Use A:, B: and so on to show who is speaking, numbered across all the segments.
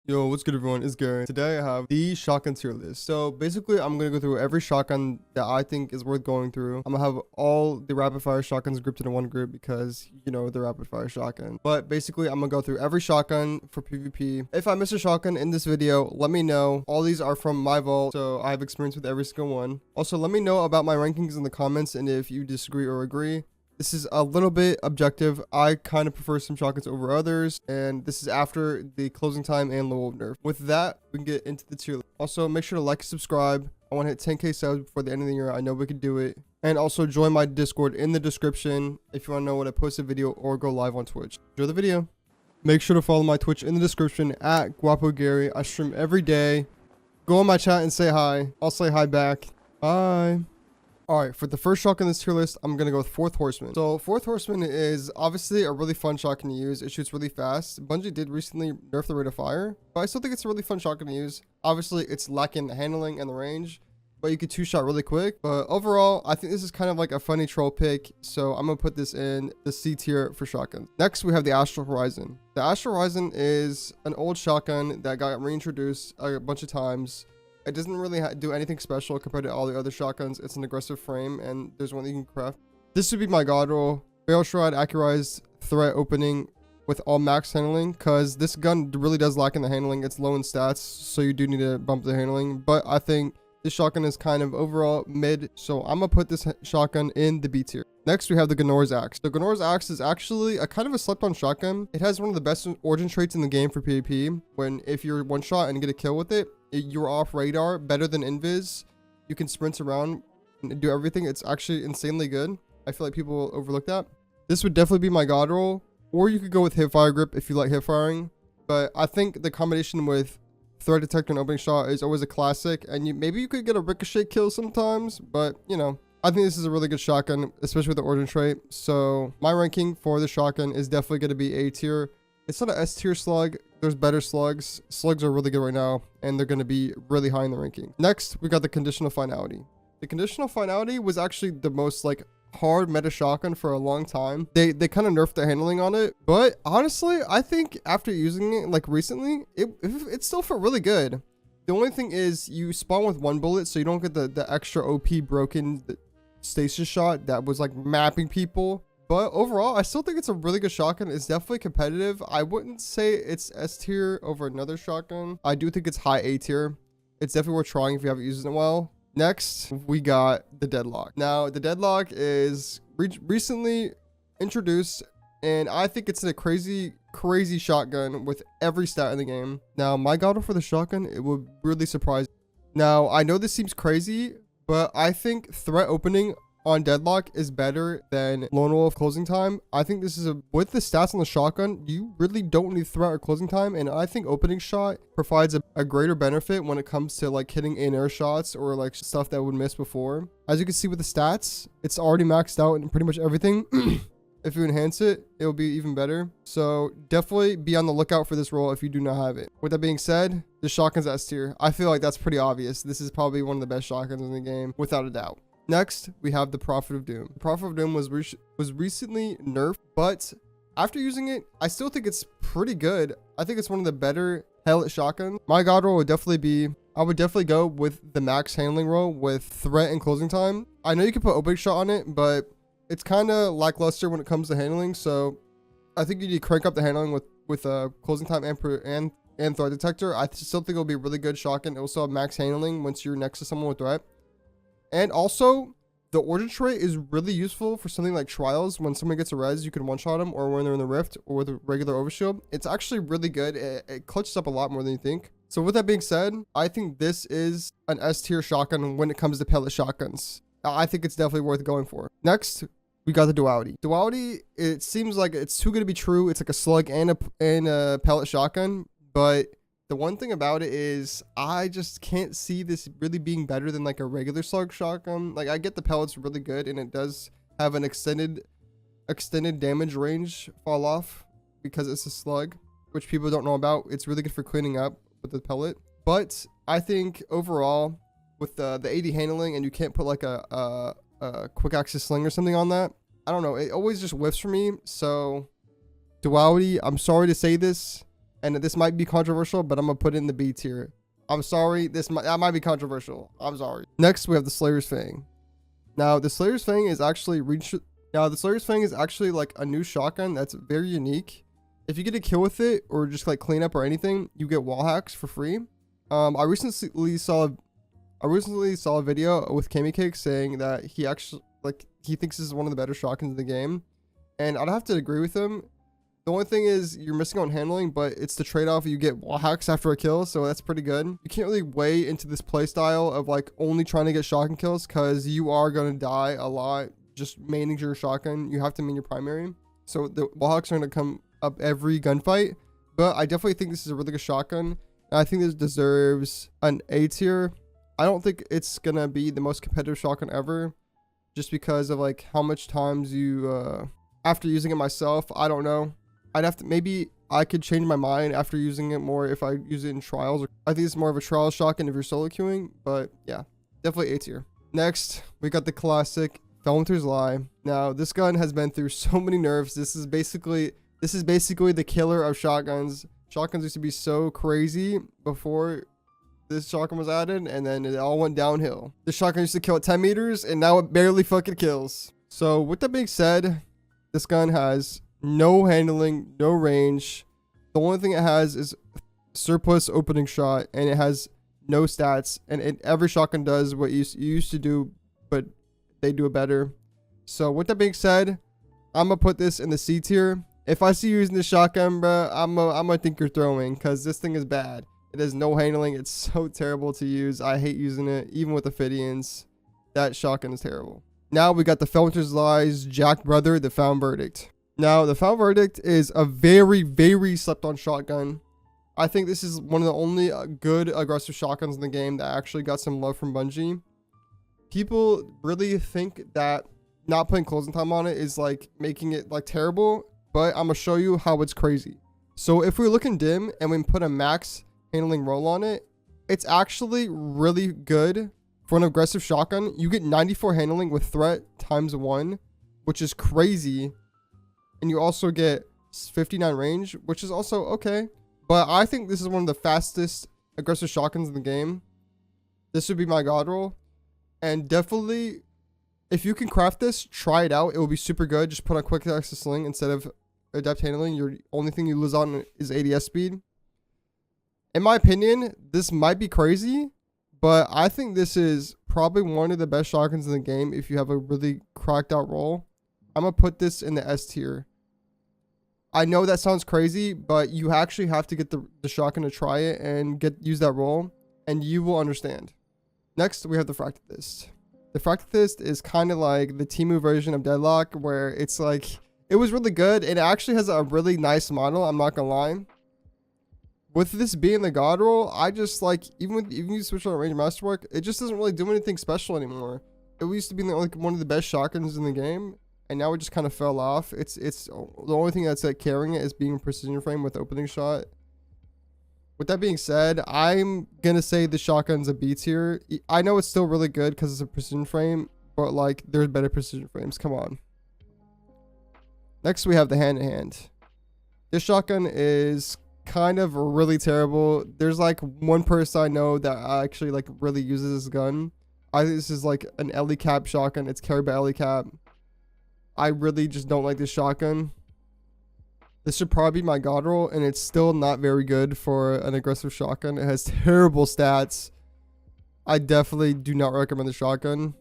A: Yo, what's good everyone? It's Gary. Today I have the shotgun tier list. So basically I'm going to go through every shotgun that I think is worth going through. I'm going to have all the rapid fire shotguns grouped into one group because, you know, the rapid fire shotgun. But basically I'm going to go through every shotgun for PvP. If I miss a shotgun in this video, let me know. All these are from my vault, so I have experience with every single one. Also, let me know about my rankings in the comments and if you disagree or agree. This is a little bit objective. I kind of prefer some shotguns over others, and this is after the closing time and low of nerf. With that, we can get into the tier list. Also, make sure to like and subscribe. I want to hit 10k subs before the end of the year. I know we can do it. And also join my Discord in the description if you want to know when I post a video or go live on Twitch. Enjoy the video. Make sure to follow my Twitch in the description at Guapo Gary. I stream every day. Go on my chat and say hi. I'll say hi back. Bye. Alright, for the first shotgun in this tier list, I'm going to go with Fourth Horseman. So, Fourth Horseman is obviously a really fun shotgun to use. It shoots really fast. Bungie did recently nerf the rate of fire, but I still think it's a really fun shotgun to use. Obviously, it's lacking the handling and the range, but you could two-shot really quick. But overall, I think this is kind of like a funny troll pick, so I'm going to put this in the C tier for shotguns. Next, we have the Astral Horizon. The Astral Horizon is an old shotgun that got reintroduced a bunch of times. It doesn't really do anything special compared to all the other shotguns. It's an aggressive frame, and there's one that you can craft. This would be my GODROLL. Barrel Shroud, accurized threat opening with all max handling, because this gun really does lack in the handling. It's low in stats, so you do need to bump the handling. But I think this shotgun is kind of overall mid, so I'm going to put this shotgun in the B tier. Next, we have the Gnor's Axe. The Gnor's Axe is actually a kind of a slept-on shotgun. It has one of the best origin traits in the game for PvP. If you're one shot and get a kill with it, you're off radar, better than invis. You can sprint around and do everything. It's actually insanely good. I feel like people overlook that. This would definitely be my GODROLL, or you could go with hipfire grip if you like hip firing. But I think the combination with threat detector and opening shot is always a classic, and maybe you could get a ricochet kill sometimes, but you know, I think this is a really good shotgun, especially with the origin trait. So my ranking for the shotgun is definitely going to be A tier. It's not an S tier slug. There's better slugs. Slugs are really good right now, and they're going to be really high in the ranking. Next, we got the conditional finality. The conditional finality was actually the most like hard meta shotgun for a long time. They kind of nerfed the handling on it, but honestly, I think after using it like recently, it still felt really good. The only thing is you spawn with one bullet, so you don't get the extra OP broken stasis shot that was like mapping people. But overall, I still think it's a really good shotgun. It's definitely competitive. I wouldn't say it's S tier over another shotgun. I do think it's high A tier. It's definitely worth trying if you haven't used it well. Next, we got the Deadlock. Now, the Deadlock is recently introduced, and I think it's a crazy shotgun with every stat in the game. Now, my GODROLL for the shotgun, it would really surprise me. Now, I know this seems crazy, but I think threat opening on Deadlock is better than Lone Wolf closing time. I think this is with the stats on the shotgun, you really don't need threat or closing time, and I think opening shot provides a greater benefit when it comes to like hitting in-air shots or like stuff that would miss before. As you can see with the stats, it's already maxed out in pretty much everything. If you enhance it, it'll be even better. So definitely be on the lookout for this role if you do not have it. With that being said, the shotgun's S tier. I feel like that's pretty obvious. This is probably one of the best shotguns in the game, without a doubt. Next, we have the Prophet of Doom. The Prophet of Doom was recently nerfed, but after using it, I still think it's pretty good. I think it's one of the better pellet shotguns. My GODROLL would definitely be, I would definitely go with the max handling role with threat and closing time. I know you can put opening shot on it, but it's kind of lackluster when it comes to handling. So I think you need to crank up the handling with closing time and threat detector. I still think it'll be a really good shotgun. It'll still have max handling once you're next to someone with threat. And also, the origin trait is really useful for something like trials. When someone gets a res, you can one-shot them, or when they're in the rift, or with a regular overshield. It's actually really good. It clutches up a lot more than you think. So with that being said, I think this is an S tier shotgun when it comes to pellet shotguns. I think it's definitely worth going for. Next, we got the Duality. Duality, it seems like it's too good to be true. It's like a slug and a pellet shotgun, but the one thing about it is I just can't see this really being better than like a regular slug shotgun. Like I get the pellet's really good, and it does have an extended damage range fall off because it's a slug, which people don't know about. It's really good for cleaning up with the pellet. But I think overall with the 80 handling, and you can't put like a quick access sling or something on that. I don't know. It always just whiffs for me. So Duality, I'm sorry to say this, and this might be controversial, but I'm gonna put it in the B tier. I'm sorry, that might be controversial. I'm sorry. Next, we have the Slayer's Fang. Now, the Slayer's Fang is actually like a new shotgun that's very unique. If you get a kill with it or just like clean up or anything, you get wall hacks for free. I recently saw a video with Kami Cake saying that he thinks this is one of the better shotguns in the game, and I'd have to agree with him. The only thing is you're missing on handling, but it's the trade-off. You get wall hacks after a kill, so that's pretty good. You can't really weigh into this playstyle of like only trying to get shotgun kills, because you are going to die a lot just maining your shotgun. You have to main your primary, so the wall hacks are going to come up every gunfight. But I definitely think this is a really good shotgun, and I think this deserves an A tier. I don't think it's going to be the most competitive shotgun ever, just because of like how much times you after using it myself. I don't know. Maybe I could change my mind after using it more if I use it in trials. I think it's more of a trial shotgun if you're solo queuing, but yeah, definitely A tier. Next, we got the classic Felmter's Lie. Now, this gun has been through so many nerfs. This is basically the killer of shotguns. Shotguns used to be so crazy before this shotgun was added, and then it all went downhill. This shotgun used to kill at 10 meters, and now it barely fucking kills. So with that being said, this gun has no handling, no range. The only thing it has is surplus opening shot, and it has no stats. And every shotgun does what you used to do, but they do it better. So with that being said, I'm gonna put this in the C tier. If I see you using the shotgun, bro, I'm gonna think you're throwing, because this thing is bad. It has no handling. It's so terrible to use. I hate using it, even with the Ophidians. That shotgun is terrible. Now we got the Felmter's Lie's Jack Brother, the Found Verdict. Now, the Found Verdict is a very, very slept on shotgun. I think this is one of the only good aggressive shotguns in the game that actually got some love from Bungie. People really think that not putting closing time on it is like making it like terrible, but I'm gonna show you how it's crazy. So if we look in dim and we put a max handling roll on it, it's actually really good for an aggressive shotgun. You get 94 handling with threat ×1, which is crazy. And you also get 59 range, which is also okay. But I think this is one of the fastest aggressive shotguns in the game. This would be my GODROLL. And definitely, if you can craft this, try it out. It will be super good. Just put on quick access sling instead of adept handling. Your only thing you lose on is ADS speed. In my opinion, this might be crazy, but I think this is probably one of the best shotguns in the game if you have a really cracked out roll. I'm going to put this in the S tier. I know that sounds crazy, but you actually have to get the shotgun to try it and use that roll, and you will understand. Next, we have the Fracted Fist. The Fracted Fist is kind of like the Temu version of Deadlock, where it's like, it was really good, and it actually has a really nice model, I'm not gonna lie. With this being the GODROLL, I just like, even you switch on Range Masterwork, it just doesn't really do anything special anymore. It used to be like one of the best shotguns in the game, and now it just kind of fell off. It's the only thing that's like carrying it is being precision frame with opening shot. With that being said, I'm gonna say the shotgun's a B tier. I know it's still really good because it's a precision frame, but like there's better precision frames. Come on. Next we have the hand-to-hand. This shotgun is kind of really terrible. There's like one person I know that actually like really uses this gun. I think this is like an Ellie Cap shotgun. It's carried by Ellie Cap. I really just don't like this shotgun. This should probably be my GODROLL, and it's still not very good for an aggressive shotgun. It has terrible stats. I definitely do not recommend the shotgun.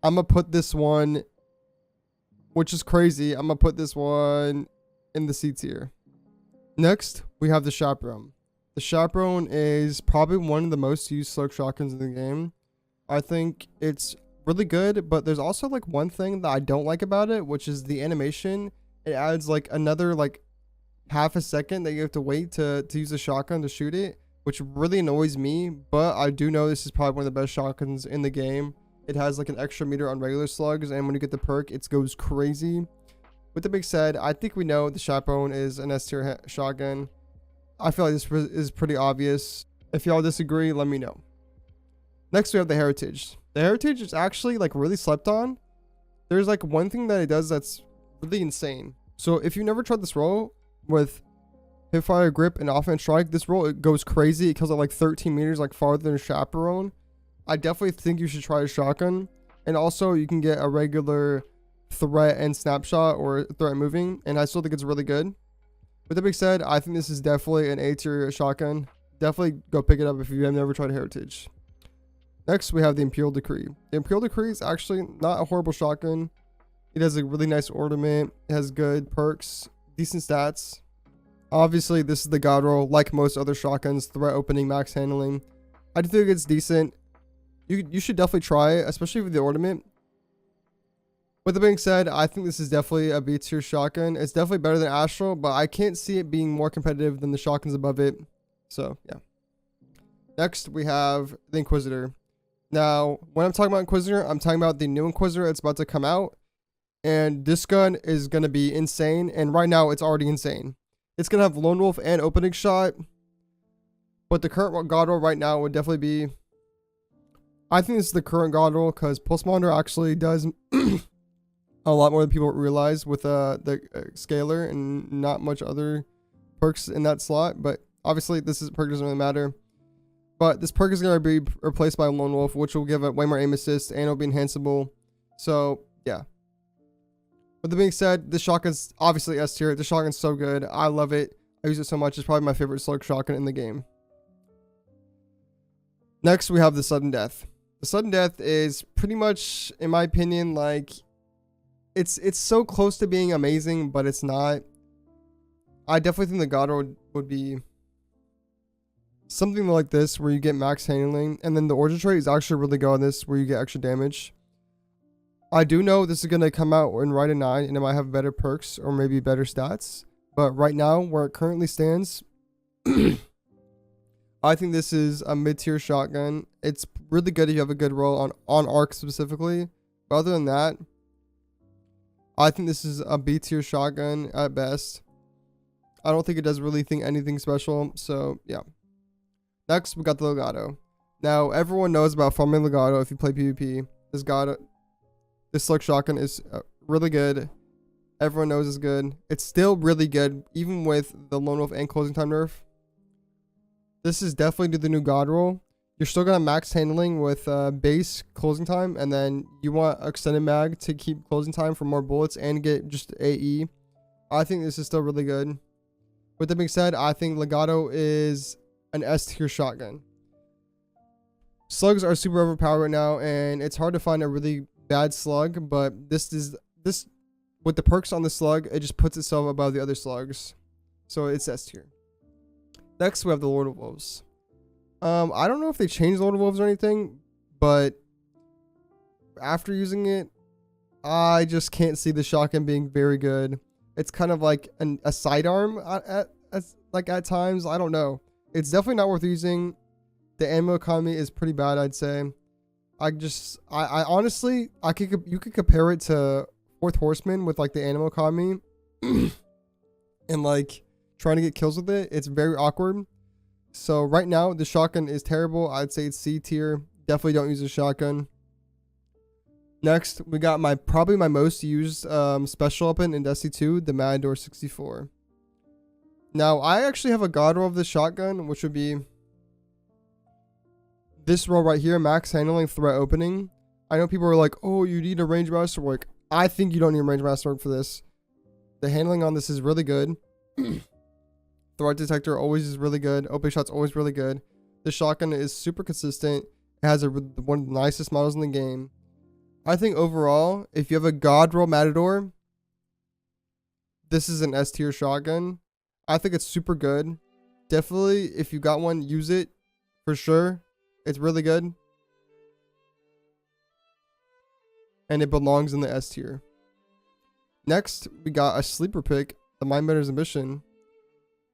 A: I'm going to put this one, which is crazy, I'm going to put this one in the C tier. Next, we have the Chaperone. The Chaperone is probably one of the most used slug shotguns in the game. I think it's really good, but there's also like one thing that I don't like about it, which is the animation. It adds like another like half a second that you have to wait to use a shotgun to shoot it, which really annoys me. But I do know this is probably one of the best shotguns in the game. It has like an extra meter on regular slugs, and when you get the perk, it goes crazy. With that being said, I think we know the Chaperone is an S tier shotgun. I feel like this is pretty obvious. If y'all disagree, let me know. Next, we have the Heritage. The Heritage is actually like really slept on. There's like one thing that it does that's really insane. So if you never tried this roll with hipfire, grip, and offense strike. This roll, it goes crazy. It kills at like 13 meters, like farther than chaperone. I definitely think you should try a shotgun. And also you can get a regular threat and snapshot or threat moving, and I still think it's really good. With that being said, I think this is definitely an A tier shotgun. Definitely go pick it up if you have never tried Heritage. Next, we have the Imperial Decree. The Imperial Decree is actually not a horrible shotgun. It has a really nice ornament. It has good perks, decent stats. Obviously, this is the GODROLL, like most other shotguns, threat opening, max handling. I do think it's decent. You should definitely try it, especially with the ornament. With that being said, I think this is definitely a B tier shotgun. It's definitely better than Astral, but I can't see it being more competitive than the shotguns above it. So, yeah. Next, we have the Inquisitor. Now, when I'm talking about Inquisitor, I'm talking about the new Inquisitor that's about to come out. And this gun is going to be insane. And right now, it's already insane. It's going to have Lone Wolf and Opening Shot. But the current GODROLL right now would definitely be... I think this is the current GODROLL because Pulse Monitor actually does... a lot more than people realize with the scaler and not much other perks in that slot. But obviously this perk doesn't really matter. But this perk is going to be replaced by Lone Wolf, which will give it way more aim assist and it'll be enhanceable. So yeah. With that being said, this shotgun's obviously S tier. This shotgun's so good. I love it. I use it so much. It's probably my favorite slug shotgun in the game. Next we have the Sudden Death. The Sudden Death is pretty much, in my opinion, like... It's so close to being amazing, but it's not. I definitely think the GODROLL would be something like this, where you get max handling, and then the origin trait is actually really good on this, where you get extra damage. I do know this is going to come out in Ride 9, and it might have better perks, or maybe better stats. But right now, where it currently stands, I think this is a mid-tier shotgun. It's really good if you have a good roll on arc specifically. But other than that, I think this is a B tier shotgun at best. I don't think it does really anything special. So yeah. Next, we got the Legato. Now, everyone knows about farming Legato if you play PvP. This Slug shotgun is really good. Everyone knows it's good. It's still really good, even with the Lone Wolf and Closing Time nerf. This is definitely the new GODROLL. You're still going to max handling with base closing time, and then you want extended mag to keep closing time for more bullets and get just AE. I think this is still really good. With that being said, I think Legato is an S tier shotgun. Slugs are super overpowered right now, and it's hard to find a really bad slug, but this with the perks on the slug, it just puts itself above the other slugs. So it's S tier. Next, we have the Lord of Wolves. I don't know if they changed Lord of Wolves or anything, but after using it, I just can't see the shotgun being very good. It's kind of like a sidearm at times. I don't know. It's definitely not worth using. The ammo economy is pretty bad, I'd say. I honestly, you could compare it to Fourth Horseman with like the ammo economy and like trying to get kills with it. It's very awkward. So right now, the shotgun is terrible. I'd say it's C tier. Definitely don't use a shotgun. Next, we got probably my most used special weapon in Destiny 2, the Matador 64. Now, I actually have a GODROLL of this shotgun, which would be this roll right here, max handling, threat opening. I know people are like, oh, you need a range master work. I think you don't need a range master work for this. The handling on this is really good. Threat detector always is really good. Open shot's always really good. The shotgun is super consistent. It has one of the nicest models in the game. I think overall, if you have a GODROLL Matador, this is an S tier shotgun. I think it's super good. Definitely, if you got one, use it for sure. It's really good. And it belongs in the S tier. Next, we got a sleeper pick, the Mindbender's Ambition.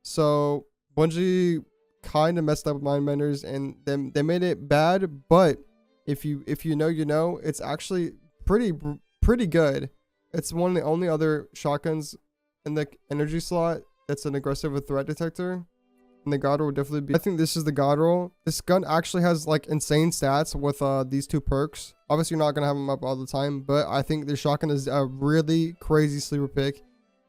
A: So Bungie kind of messed up with Mindbenders, and they made it bad, but if you know, you know, it's actually pretty good. It's one of the only other shotguns in the energy slot that's an aggressive with threat detector, and the GODROLL would definitely be. I think this is the GODROLL. This gun actually has like insane stats with these two perks. Obviously, you're not gonna have them up all the time, but I think this shotgun is a really crazy sleeper pick.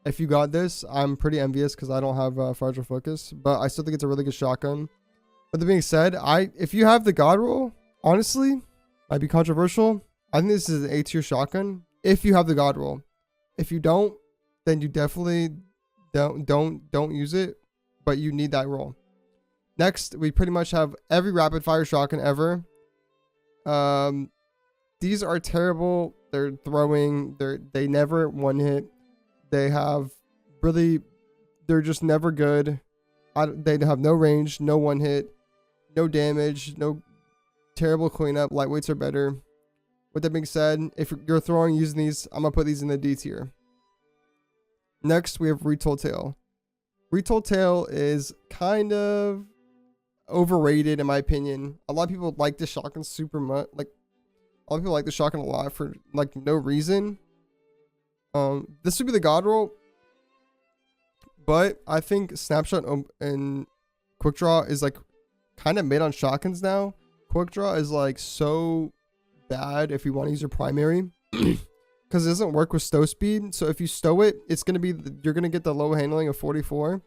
A: If you got this, I'm pretty envious because I don't have fragile focus, but I still think it's a really good shotgun. But that being said, if you have the god roll, honestly, might be controversial. I think this is an A tier shotgun if you have the god roll. If you don't, then you definitely don't use it, but you need that roll. Next, we pretty much have every rapid fire shotgun ever. These are terrible. They're throwing. They never one hit. They have really. They're just never good. They have no range, no one hit, no damage, no terrible cleanup. Lightweights are better. With that being said, if you're throwing using these, I'm gonna put these in the D tier. Next, we have Retold Tail. Retold Tail is kind of overrated in my opinion. A lot of people like the shotgun super much. Like a lot of people like the shotgun a lot for like no reason. This would be the god roll, but I think snapshot and quick draw is like kind of made on shotguns now. Quick draw is like so bad if you want to use your primary because it doesn't work with stow speed. So if you stow it, it's gonna be you're gonna get the low handling of 44.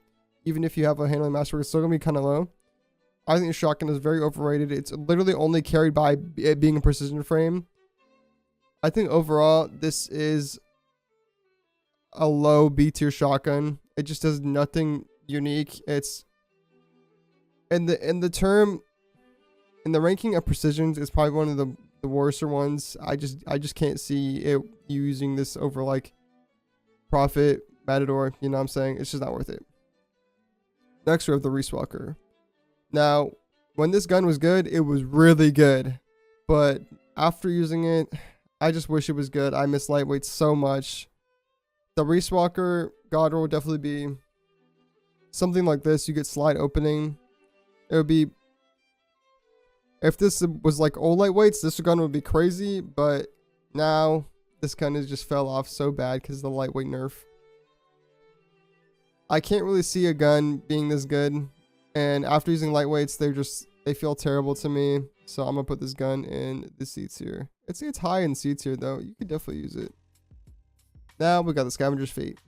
A: Even if you have a handling master, it's still gonna be kind of low. I think the shotgun is very overrated. It's literally only carried by it being a precision frame. I think overall this is a low B tier shotgun. It just does nothing unique. It's in the ranking of precisions, it's probably one of the worser ones. I just can't see it using this over like Prophet, Matador. You know what I'm saying? It's just not worth it. Next we have the Reeswalker. Now, when this gun was good, it was really good. But after using it, I just wish it was good. I miss lightweight so much. The Reeswalker god roll would definitely be something like this. You get slide opening. It would be, if this was like old lightweights, this gun would be crazy. But now this gun has just fell off so bad because of the lightweight nerf. I can't really see a gun being this good. And after using lightweights, they feel terrible to me. So I'm gonna put this gun in the C tier. It's high in C tier though. You could definitely use it. Now we got the Scavenger's Fate.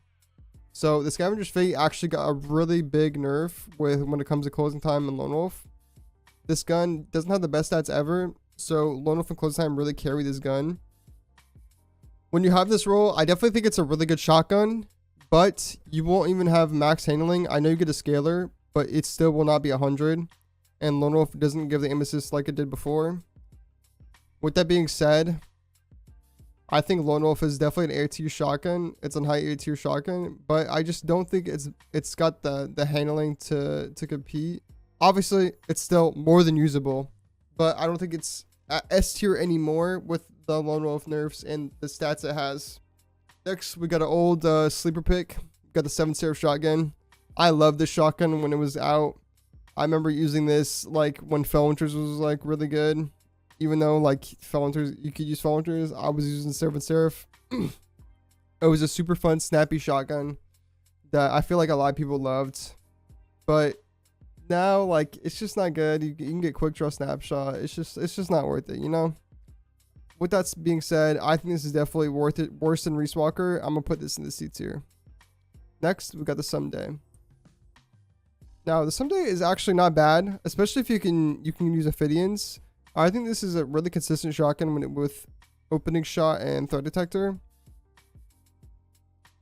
A: So the Scavenger's Fate actually got a really big nerf when it comes to closing time and Lone Wolf. This gun doesn't have the best stats ever. So Lone Wolf and closing time really carry this gun. When you have this roll, I definitely think it's a really good shotgun. But you won't even have max handling. I know you get a scaler, but it still will not be 100. And Lone Wolf doesn't give the aim assist like it did before. With that being said, I think Lone Wolf is definitely an A tier shotgun. It's a high A tier shotgun, but I just don't think it's got the handling to compete. Obviously, it's still more than usable, but I don't think it's at S tier anymore with the Lone Wolf nerfs and the stats it has. Next, we got an old sleeper pick. We got the 7 Seraph shotgun. I love this shotgun when it was out. I remember using this like when Fell Winters was like really good. Even though like Fell Winters, you could use Fell Winters, I was using 7 Seraph. It was a super fun, snappy shotgun that I feel like a lot of people loved. But now, like, it's just not good. You can get quick draw snapshot. It's just not worth it, you know? With that being said, I think this is definitely worth it. Worse than Reeswalker. I'm gonna put this in the C tier. Next, we got the Someday. Now, the Someday is actually not bad, especially if you can use Ophidians. I think this is a really consistent shotgun with opening shot and threat detector.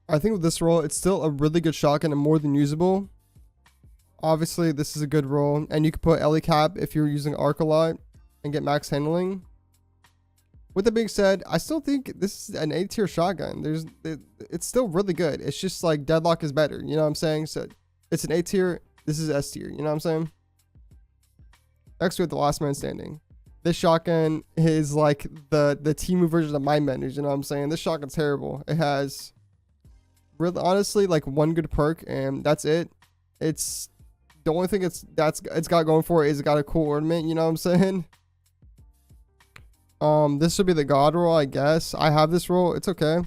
A: I think with this roll, it's still a really good shotgun and more than usable. Obviously, this is a good roll, and you can put Ellie Cap if you're using arc a lot and get max handling. With that being said, I still think this is an A tier shotgun. It's still really good. It's just like Deadlock is better. You know what I'm saying? So it's an A tier. This is S tier. You know what I'm saying? Next, we have the Last Man Standing. This shotgun is like the Temu version of Mind Benders. You know what I'm saying? This shotgun's terrible. It has really, honestly, like one good perk, and that's it. It's the only thing it's got going for it is it got a cool ornament. You know what I'm saying? This should be the god roll, I guess. I have this roll. It's okay.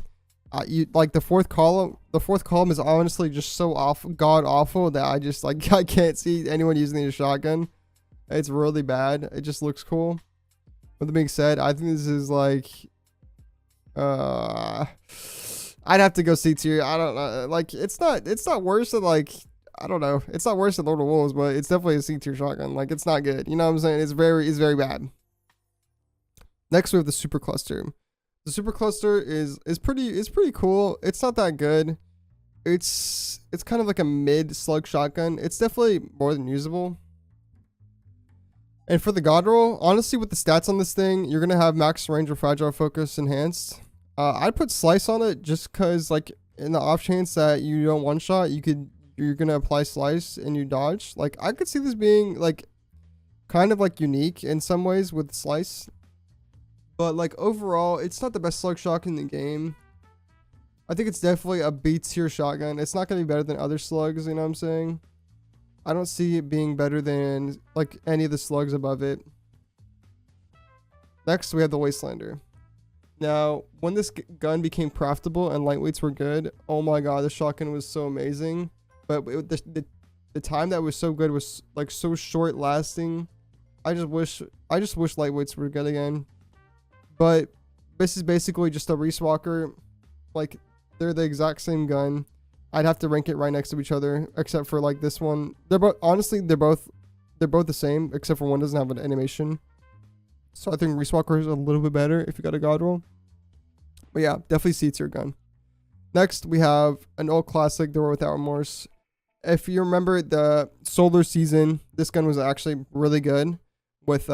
A: You like the fourth column. The fourth column is honestly just so god awful that I just like I can't see anyone using the shotgun. It's really bad. It just looks cool. With that being said, I think this is like I I'd have to go C tier. I don't know. Like it's not worse than like I don't know. It's not worse than Lord of Wolves, but it's definitely a C tier shotgun. Like it's not good. You know what I'm saying? It's very bad. Next we have the super cluster. The super cluster is pretty cool. It's not that good. It's kind of like a mid slug shotgun. It's definitely more than usable. And for the GODROLL, honestly, with the stats on this thing, you're gonna have max range or fragile focus enhanced. I'd put slice on it just cause like in the off chance that you don't one shot, you're gonna apply slice and you dodge. Like I could see this being like kind of like unique in some ways with slice. But like overall, it's not the best slug shotgun in the game. I think it's definitely a B tier shotgun. It's not going to be better than other slugs, you know what I'm saying? I don't see it being better than like any of the slugs above it. Next, we have the Wastelander. Now, when this gun became craftable and lightweights were good, oh my god, the shotgun was so amazing. But the time that was so good was like so short lasting. I just wish lightweights were good again. But this is basically just a Reese Walker. Like they're the exact same gun. I'd have to rank it right next to each other, except for like this one. They're both honestly they're both the same, except for one doesn't have an animation. So I think Reese Walker is a little bit better if you got a GODROLL. But yeah, definitely C tier gun. Next we have an old classic, the War Without Remorse. If you remember the Solar season, this gun was actually really good with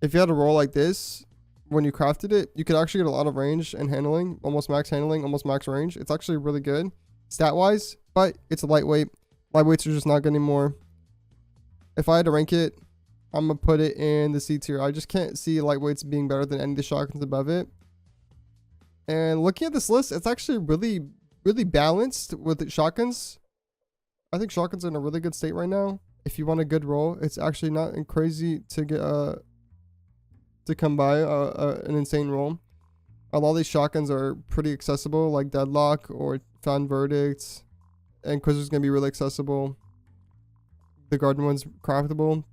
A: if you had a roll like this, when you crafted it, you could actually get a lot of range and handling, almost max handling, almost max range. It's actually really good stat-wise, but it's a lightweight. Lightweights are just not good anymore. If I had to rank it, I'm going to put it in the C tier. I just can't see lightweights being better than any of the shotguns above it. And looking at this list, it's actually really balanced with the shotguns. I think shotguns are in a really good state right now. If you want a good roll, it's actually not crazy to get to come by an insane roll. A lot of these shotguns are pretty accessible, like Deadlock or Found Verdict, and Quizzer's gonna be really accessible. The Garden one's craftable.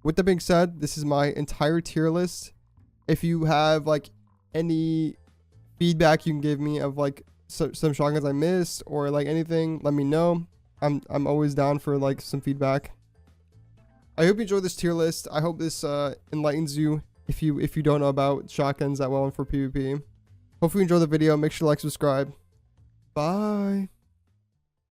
A: With that being said, this is my entire tier list. If you have like any feedback you can give me of like some shotguns I missed or like anything, let me know. I'm always down for like some feedback. I hope you enjoyed this tier list. I hope this enlightens you if you don't know about shotguns that well and for PvP. Hopefully you enjoy the video. Make sure to like, subscribe. Bye.